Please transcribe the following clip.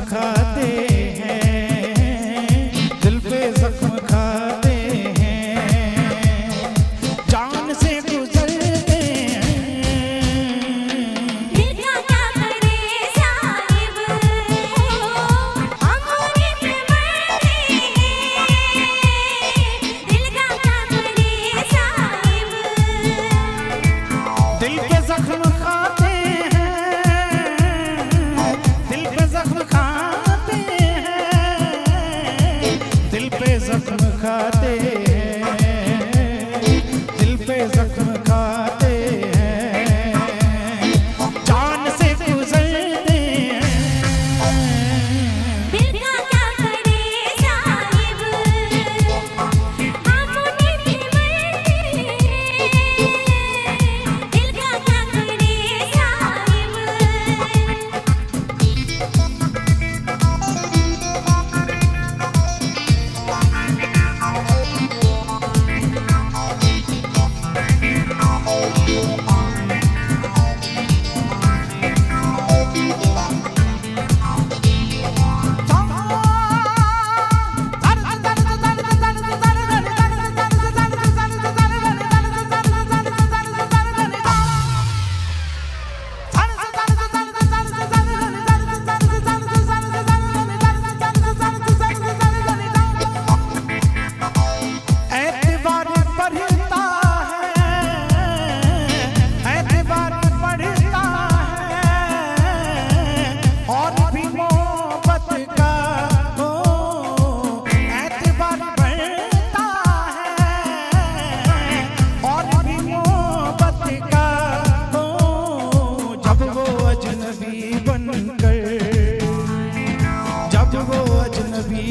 खाते हैं, दिल पे जख्म खाते हैं, जान से गुजरते हैं। दिल का क्या करे साहिब, हम उन्हीं पे मरते हैं। दिल का क्या करे साहिब, दिल के जख्म खाते हैं, दिल पे जख्म खाते हैं, दिल पे जख्म खाते हैं, दिल पे जख्म खाते हैं, जान से गुजरते हैं। दिल का क्या करे साहिब, हम उन्हीं पे मरते हैं। दिल का क्या करे साहिब, एतबार बढ़ता है, एतबार बढ़ता है, और भी मोहब्बत का हो, एतबार बढ़ता है, और भी मोहब्बत का हो, जब वो अजनबी बनकर, जब वो अजनबी